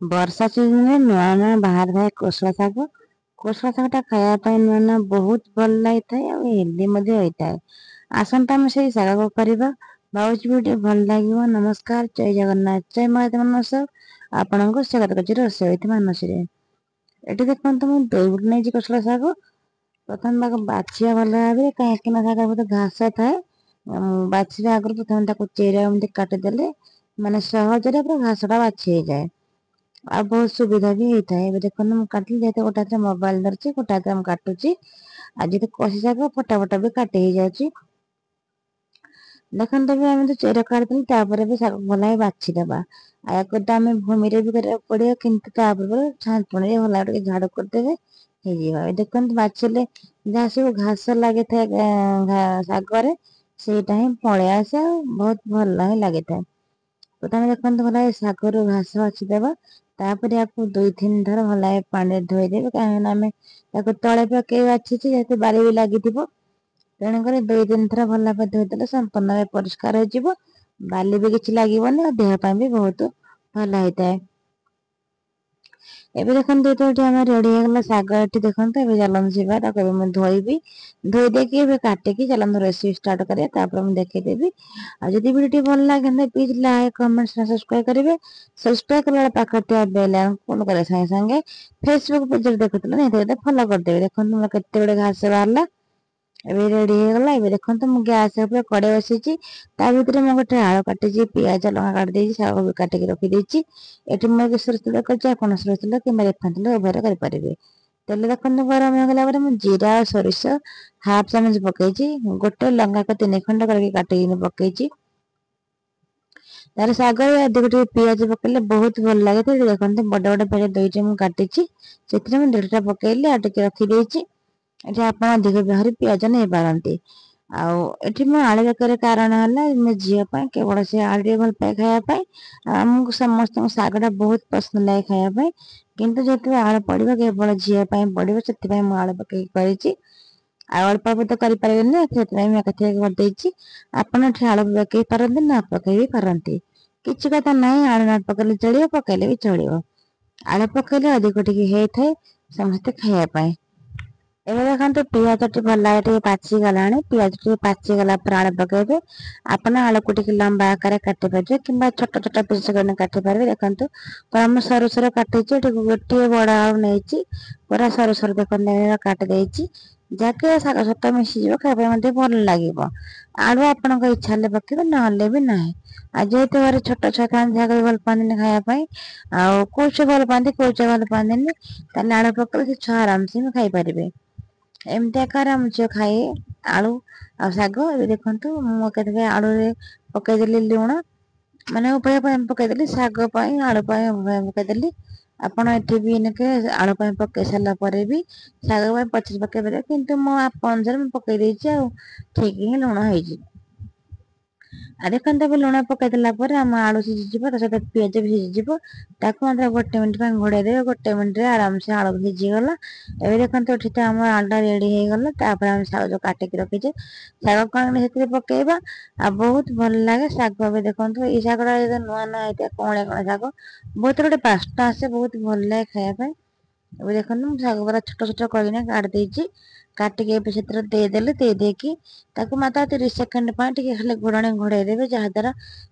ବର୍ଷା ସିଜନରେ ନୂଆ ନୂଆ ବାହାରି ଥାଏ କୋଶଳା ଶାଗ। କୋଶଳା ଶାଗଟା ଖାଇବା ପାଇଁ ନୂଆ ନୂଆ ବହୁତ ଭଲ ଲାଗିଥାଏ ଆଉ ହେଲ୍ଦି ମଧ୍ୟ ହୋଇଥାଏ। ଆସନ୍ତା ଆମେ ସେଇ ଶାଗ କରିବା। ଭାବୁଛି ବି ଟିକେ ଭଲ ଲାଗିବ। ନମସ୍କାର, ଜୟ ଜଗନ୍ନାଥ, ଜୟ ମହାଦେବ ମାନସ। ଆପଣଙ୍କୁ ସ୍ୱାଗତ କରୁଛି ରୋଷେଇ with ମାନସୀରେ। ଏଠି ଦେଖନ୍ତୁ ମୁଁ ଦୌଡି ନେଇଛି କୋଶଳା ଶାଗ। ପ୍ରଥମେ ତାକୁ ବାଛିବା ଭଲ ଭାବରେ କାହିଁକି ନା ଶାଗରେ ବହୁତ ଘାସ ଥାଏ। ବାଛିବା ଆଗରୁ ପ୍ରଥମେ ତାକୁ ଚେର ଏମିତି କାଟିଦେଲେ ମାନେ ସହଜରେ ପୁରା ଘାସ ଟା ବାଛି ହେଇଯାଏ। ଆଉ ବହୁତ ସୁବିଧା ବି ହେଇଥାଏ। ଏବେ ଦେଖନ୍ତୁ ମୁଁ କାଟିଲି ଯେହେତୁ ଗୋଟେ ହାତରେ ମୋବାଇଲ ଧରିଛି ଗୋଟେ ହାତରେ ମୁଁ କାଟୁଛି। ଆଉ ଯେହେତୁ କଷି ଶାଗ ଫଟା ଫଟା ବି କାଟି ହେଇଯାଉଛି। ଦେଖନ୍ତୁ ବି ଆମେ ତ ଚେର କାଢିଦେଲେ ତାପରେ ବି ଶାଗ ଭଲ ଭାବେ ବାଛିଦବା। ଆଉ ୟାକୁ ତ ଆମେ ଭୂମିରେ ବି କରିବାକୁ ପଡିବ କିନ୍ତୁ ତା ପୂର୍ବରୁ ଛାଞ୍ଚୁଣିରେ ଭଲ ଭାବେ ଟିକେ ଝାଡୁ କରିଦେବେ। ହେଇଯିବ। ଏ ଦେଖନ୍ତୁ ବାଛିଲେ ଯାହା ସବୁ ଘାସ ଲାଗିଥାଏ ଶାଗରେ ସେଇଟା ହିଁ ପଳେଇ ଆସେ ଆଉ ବହୁତ ଭଲ ହିଁ ଲାଗିଥାଏ। ପ୍ରଥମେ ଦେଖନ୍ତୁ ଭଲ ଭାବେ ଶାଗରୁ ଘାସ ବାଛିଦବା। ତାପରେ ୟାକୁ 2-3 ଥର ଭଲ ଭାବେ ପାଣିରେ ଧୋଇଦେବେ କାହିଁକିନା ଆମେ ତାକୁ ତଳେ ପକେଇ ବାଛିଛି ଯେହେତୁ ବାଲି ବି ଲାଗିଥିବ। ତେଣୁକରି 2-3 ଥର ଭଲ ଭାବେ ଧୋଇଦେଲେ ସମ୍ପୂର୍ଣ୍ଣ ଭାବେ ପରିଷ୍କାର ହେଇଯିବ। ବାଲି ବି କିଛି ଲାଗିବନି ଆଉ ଦେହ ପାଇଁ ବି ବହୁତ ଭଲ ହେଇଥାଏ। ଏବେ ଦେଖନ୍ତୁ ଏଠି ଆମର ରେଡି ହେଇଗଲା ଶାଗ। ଏଠି ଦେଖନ୍ତୁ ଏବେ ଚାଲନ୍ତୁ ଯିବା ତାକୁ ଏବେ ମୁଁ ଧୋଇବି। ଧୋଇ ଦେଇକି ଏବେ କାଟିକି ଚାଲନ୍ତୁ ରେସିପି ଷ୍ଟାର୍ଟ କରିବା ତାପରେ ମୁଁ ଦେଖେଇଦେବି। ଆଉ ଯଦି ଭିଡିଓ ଟି ଭଲ ଲାଗେ ପ୍ଲିଜ ଲାଇକ, କମେଣ୍ଟ, ସବସ୍କ୍ରାଇବ କରିବେ। ସବସ୍କ୍ରାଇବ କଲା ବେଳେ ପାଖରେ ଥିବା ବେଲ ଆଇକନ କରିବେ ସାଙ୍ଗେ ସାଙ୍ଗେ। ଫେସବୁକ୍ ପେଜରେ ଦେଖୁଥିଲେ ନିହାତି ଫଲୋ କରିଦେବେ। ଦେଖନ୍ତୁ ମୋର କେତେ ଗୁଡେ ଘାସ ବାହାରିଲା। ଏବେ ରେଡି ହେଇଗଲା। ଏବେ ଦେଖନ୍ତୁ ମୁଁ ଗ୍ୟାସ ଉପରେ କଡେଇ ବସେଇଛି। ତା ଭିତରେ ମୁଁ ଗୋଟେ ଆଳୁ କାଟିଛି, ପିଆଜ ଲଙ୍କା କାଟି ଦେଇଛି, ଶାଗ ବି କାଟିକି ରଖିଦେଇଛି। ଏଠି ମୁଁ ସୋରିଷ ତେଲ କରିଛି ଆପଣ ସୋରିଷ ତେଲ କିମ୍ବା ରିଫାଇନ ତେଲ ବ୍ୟବହାର କରିପାରିବେ। ତେଲ ଦେଖନ୍ତୁ ଗରମ ହେଇଗଲା ପରେ ମୁଁ ଜିରା ଆଉ ସୋରିଷ ହାଫ ଚାମଚ ପକେଇଛି। ଗୋଟେ ଲଙ୍କାକୁ 3 ଖଣ୍ଡ କରିକି କାଟିକି ପକେଇଛି। ତାର ଶାଗରେ ଅଧିକ ଟିକେ ପିଆଜ ପକେଇଲେ ବହୁତ ଭଲ ଲାଗେ। ତ ଦେଖନ୍ତୁ ବଡ ବଡ ପିଆଜ 2ଟି ମୁଁ କାଟିଛି। ସେଥିରେ ମୁଁ 1.5ଟା ପକେଇଲି ଆଉ ଟିକେ ରଖିଦେଇଛି। ଏଠି ଆପଣ ଅଧିକ ଭାବରେ ପିଆଜ ନେଇପାରନ୍ତି। ଆଉ ଏଠି ମୁଁ ଆଳୁ ତରକାରୀ କାରଣ ହେଲା ମୋ ଝିଅ ପାଇଁ କେବଳ ସେ ଆଳୁ ଟିକେ ଭଲ ପାଏ ଖାଇବା ପାଇଁ। ଆମକୁ ସମସ୍ତଙ୍କୁ ଶାଗ ଟା ବହୁତ ପସନ୍ଦ ଲାଗେ ଖାଇବା ପାଇଁ। କିନ୍ତୁ ଯେହେତୁ ଆଳୁ ପଡିବ କେବଳ ଝିଅ ପାଇଁ ପଡିବ ସେଥିପାଇଁ ମୁଁ ଆଳୁ ପକେଇକି କରିଛି। ଆଉ ଅଳ୍ପ ଅଳ୍ପ ତ କରିପାରିବେନି ନା ସେଥିପାଇଁ ମୁଁ ଏକାଥରେ କରିଦେଇଛି। ଆପଣ ଏଠି ଆଳୁ ପକେଇ ପାରନ୍ତି ନ ପକେଇ ବି ପାରନ୍ତି। କିଛି କଥା ନାହିଁ ଆଳୁ ନ ପକେଇଲେ ଚଳିବ ପକେଇଲେ ବି ଚଳିବ। ଆଳୁ ପକେଇଲେ ଅଧିକ ଟିକେ ହେଇଥାଏ ସମସ୍ତେ ଖାଇବା ପାଇଁ। ଏବେ ଦେଖନ୍ତୁ ପିଆଜ ଟି ଭଲ ଭାବେ ଟିକେ ପାଚି ଗଲାଣି। ପିଆଜ ଟିକେ ପାଚିଗଲା ପରେ ଆଳୁ ପକେଇବେ। ଆପଣ ଆଳୁକୁ ଟିକେ ଲମ୍ବା ଆକାରରେ କାଟି ପାରିବେ କିମ୍ବା ଛୋଟ ଛୋଟ ପିସ କରି କାଟି ପାରିବେ। ଦେଖନ୍ତୁ ମୁଁ ସରୁ ସରୁ କାଟିଛି ଏଠି ଗୋଟିଏ ବଡ ଆଳୁ ନେଇଛି। ପୁରା ସରୁ ସରୁ ଦେଖନ୍ତୁ କାଟି ଦେଇଛି। ଯାହାକି ଶାଗ ସହିତ ମିଶିଯିବ ଖାଇବା ପାଇଁ ମଧ୍ୟ ଭଲ ଲାଗିବ। ଆଳୁ ଆପଣଙ୍କ ଇଚ୍ଛା ହେଲେ ପକେଇବେ ନହେଲେ ବି ନାହିଁ। ଆଉ ଯେହେତୁ ଘରେ ଛୋଟ ଛୁଆ ଥାନ୍ତି ଯାକ ବି ଭଲ ପାଆନ୍ତିନି ଖାଇବା ପାଇଁ। ଆଉ କୋଉ ଛୁଆ ଭଲ ପାଆନ୍ତି କୋଉ ଛୁଆ ଭଲ ପାଆନ୍ତିନି। ତାହେଲେ ଆଳୁ ପକେଇଲେ ସେ ଛୁଆ ଆରାମସେ ବି ଖାଇପାରିବେ। ଏମିତି ଆକାର ଆମ ଝିଅ ଖାଏ ଆଳୁ ଆଉ ଶାଗ। ଏବେ ଦେଖନ୍ତୁ ମୁଁ ଏକାଥରେ ଆଳୁରେ ପକେଇଦେଲି ଲୁଣ। ମାନେ ଉଭୟ ପାଇଁ ପକେଇଦେଲି ଶାଗ ପାଇଁ ଆଳୁ ପାଇଁ ଉଭୟ ପକେଇଦେଲି। ଆପଣ ଏଠି ବି ଏଇନେକେ ଆଳୁ ପାଇଁ ପକେଇ ସାରିଲା ପରେ ବି ଶାଗ ପାଇଁ ପଛରେ ପକେଇ ପାରିବେ କିନ୍ତୁ ମୋ ମାପ ଅନୁସାରେ ମୁଁ ପକେଇ ଦେଇଛି ଆଉ ଠିକ ହିଁ ଲୁଣ ହେଇଛି। ଆଉ ଦେଖନ୍ତୁ ଏବେ ଲୁଣ ପକେଇଦେଲା ପରେ ଆମ ଆଳୁ ସିଝିଯିବ ତା ସହିତ ପିଆଜ ବି ସିଝିଯିବ। ତାକୁ ମାତ୍ର 1 ମିନିଟ ପାଇଁ ଘୋଡେଇ ଦେବେ। 1 ମିନିଟରେ ଆରାମସେ ଆଳୁ ସିଝିଗଲା। ଏବେ ଦେଖନ୍ତୁ ଏଠି ତ ଆମର ଆଳୁଟା ରେଡି ହେଇଗଲା। ତାପରେ ଆମେ ଶାଗ ଯୋଉ କାଟିକି ରଖିଛେ ଶାଗ କଣ ସେଥିରେ ପକେଇବା। ଆଉ ବହୁତ ଭଲ ଲାଗେ ଶାଗ ବି ଦେଖନ୍ତୁ ଏଇ ଶାଗ ଟା ଯଦି ନୂଆ ନୂଆ ହେଇଥିବ କଅଁଳିଆ କଅଁଳିଆ ଶାଗ ବହୁତ ଗୋଟେ ବାସ୍ନା ଆସେ ବହୁତ ଭଲ ଲାଗେ ଖାଇବା ପାଇଁ। ଏବେ ଦେଖନ୍ତୁ ମୁଁ ଶାଗ ଗୁରା ଛୋଟ ଛୋଟ କରିକିନା କାଟି ଦେଇଛି। କାଟିକି ଏବେ ସେଥିରେ ଦେଇଦେଲି ଦେଇ ଦେଇକି ତାକୁ ମାତ୍ର 30 ସେକେଣ୍ଡ ପାଇଁ ଟିକେ ଖାଲି ଘୋଡଣି ଘୋଡେଇ ଦେବେ ଯାହା ଦ୍ଵାରା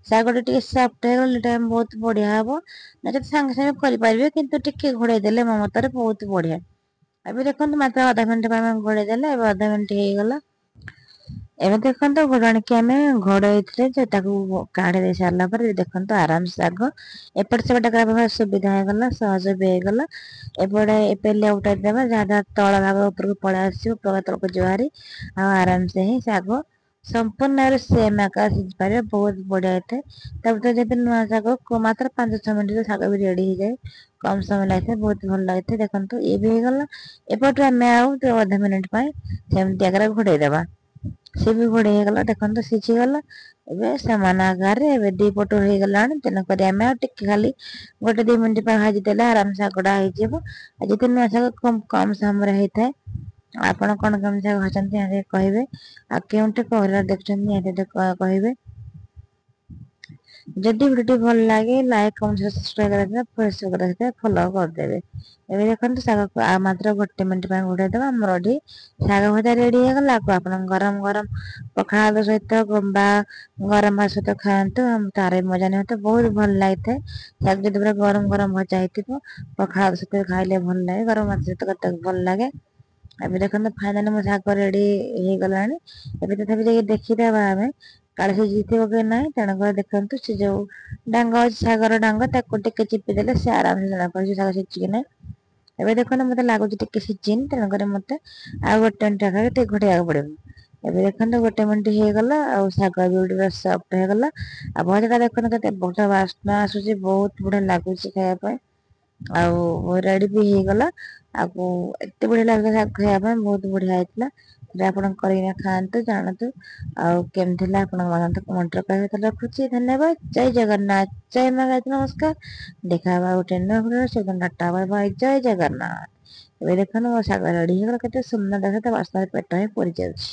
ଶାଗଟା ଟିକେ ସଫ୍ଟ ହେଇଗଲେ ଟାଇମ ବହୁତ ବଢିଆ ହବ। ନଚେତ ସାଙ୍ଗେ ସାଙ୍ଗେ କରିପାରିବେ କିନ୍ତୁ ଟିକେ ଘୋଡେଇ ଦେଲେ ମୋ ମତରେ ବହୁତ ବଢିଆ। ଏବେ ଦେଖନ୍ତୁ ମାତ୍ର ଅଧା ମିନିଟ ପାଇଁ ଆମେ ଘୋଡେଇ ଦେଲେ ଏବେ ଅଧା ମିନିଟ ହେଇଗଲା। ଏବେ ଦେଖନ୍ତୁ ଘୋଡଣିକି ଆମେ ଘୋଡେଇଥିଲେ ଯେ ତାକୁ କାଢି ଦେଇ ସାରିଲା ପରେ ଦେଖନ୍ତୁ ଆରାମ ଶାଗ ଏପଟେ ସେପଟେ କରିବା ପାଇଁ ସୁବିଧା ହେଇଗଲା ସହଜ ବି ହେଇଗଲା। ଏପଟେ ଏବେ ଲେଉଟାଇ ଦେବା ଯାହାଦ୍ୱାରା ତଳ ଭାଗ ଉପରକୁ ପଳେଇ ଆସିବ ଉପର ତଳକୁ ଯିବ ହାରି। ଆଉ ଆରାମସେ ହିଁ ଶାଗ ସମ୍ପୂର୍ଣ୍ଣ ଭାବରେ ସେମ ଆକାର ସିଝି ପାରିବ ବହୁତ ବଢିଆ ହେଇଥାଏ। ତା ଭିତରେ ଯଦି ନୂଆ ଶାଗ ମାତ୍ର 5-6 ମିନିଟରେ ଶାଗ ବି ରେଡି ହେଇଯାଏ। କମ ସମୟ ଲାଗିଥାଏ ବହୁତ ଭଲ ଲାଗିଥାଏ ଦେଖନ୍ତୁ ଇଏ ବି ହେଇଗଲା। ଏପଟୁ ଆମେ ଆଉ ଅଧା ମିନିଟ ପାଇଁ ସେମିତି ଆକାରରେ ଘୋଡେଇଦବା। ସେ ବି ଘୋଡେଇ ହେଇଗଲା ଦେଖନ୍ତୁ ସିଝିଗଲା। ଏବେ ସମାନ ଆକାରରେ ଏବେ ଦି ପଟ ହେଇଗଲାଣି ତେଣୁକରି ଆମେ ଆଉ ଟିକେ ଖାଲି 1-2 ମିନିଟ ପାଇଁ ଭାଜି ଦେଲେ ଆରାମ ଶାଗଟା ହେଇଯିବ। ଆଉ ଯଦି ନୂଆ ଶାଗ କମ ସମୟରେ ହେଇଥାଏ। ଆପଣ କଣ କେମିତି ଶାଗ ଭାଜନ୍ତି ନିହାତି କହିବେ। ଆଉ କେଉଁଠି ପରିବା ଦେଖୁଛନ୍ତି ନିହାତି କହିବେ। ଯଦି ଭିଡ଼ିଓଟି ଭଲ ଲାଗେ ଲାଇକ୍ କମେଣ୍ଟ ସବସ୍କ୍ରାଇବ କରିବା ଫେସବୁକ୍ ସହିତ ଫଲୋ କରିଦେବେ। ଏବେ ଦେଖନ୍ତୁ ଶାଗକୁ ଆଉ ମାତ୍ର 1 ମିନିଟ୍ ପାଇଁ ଘୋଡ଼େଇ ଦେବା। ଆମର ଏଠି ଶାଗ ଭଜା ରେଡି ହେଇଗଲା। ଆକୁ ଆପଣ ଗରମ ଗରମ ପଖାଳ ଭାତ ସହିତ ବା ଗରମ ଭାତ ସହିତ ଖାଆନ୍ତୁ। ତାର ମଜା ନିଅନ୍ତୁ, ବହୁତ ଭଲ ଲାଗିଥାଏ। ଶାଗ ଯଦି ପୁରା ଗରମ ଗରମ ଭଜା ହେଇଥିବ ପଖାଳ ଭାତ ସହିତ ଖାଇଲେ ଭଲ ଲାଗେ, ଗରମ ଭାତ ସହିତ କେତେ ଭଲ ଲାଗେ। ଏବେ ଦେଖନ୍ତୁ ଫାଇନାଲି ମୋ ଶାଗ ରେଡି ହେଇଗଲାଣି। ଏବେ ତଥାପି ଯାଇକି ଦେଖିଦେବା ଆମେ କାଳେ ସିଝିଥିବ କି ନାହିଁ। ତେଣୁକରି ଦେଖନ୍ତୁ ସେ ଯୋଉ ଡାଙ୍ଗ ଅଛି ଶାଗର ଡାଙ୍ଗ ତାକୁ ଟିକେ ଚିପି ଦେଲେ ସେ ଆରାମସେ ଜଣା ପଡିଯିବ ଶାଗ ସିଝିଛି କି ନାହିଁ। ଏବେ ଦେଖନ୍ତୁ ମତେ ଲାଗୁଛି ଟିକେ ସିଝିନି, ତେଣୁକରି ମତେ ଆଉ 1 ମିନିଟ୍ ଟିକେ ଘୋଡେଇବାକୁ ପଡିବ। ଏବେ ଦେଖନ୍ତୁ 1 ମିନିଟ୍ ହେଇଗଲା ଆଉ ଶାଗ ବି ଗୋଟେ ସଫ୍ଟ ହେଇଗଲା। ଆଉ ଭଜାଟା ଦେଖନ୍ତୁ କେତେ ବଢିଆ ବାସ୍ନା ଆସୁଛି, ବହୁତ ବଢିଆ ଲାଗୁଛି ଖାଇବା ପାଇଁ। ଆଉ ରେଡି ବି ହେଇଗଲା। ଆଉ ଏତେ ବଢିଆ ଲାଗୁଥିଲା ଖାଇବା ପାଇଁ, ବହୁତ ବଢିଆ ହେଇଥିଲା। ଆପଣ କରିକିନା ଖାଆନ୍ତୁ ଜାଣନ୍ତୁ ଆଉ କେମିତି ହେଲା ଆପଣଙ୍କ ମତାମତ କମେଣ୍ଟରେ କହିବେ। ତାହେଲେ ରଖୁଛି, ଧନ୍ୟବାଦ, ଜୟ ଜଗନ୍ନାଥ, ଜୟ ମା ଗାୟତ୍ରୀ, ନମସ୍କାର। ଦେଖା ହବା ଗୋଟେ ନୂଆ ଭିଡିଓରେ, ସେଦିନ ଟାଟା ବାଏ ବାଏ, ଜୟ ଜଗନ୍ନାଥ। ଏବେ ଦେଖନ୍ତୁ ମୋ ଶାଗ ରେଡି ହେଇଗଲା, କେତେ ସୁନ୍ଦର ଦେଖା ବାସ୍ନାରେ ପେଟ ହିଁ ପୁରି ଯାଉଛି।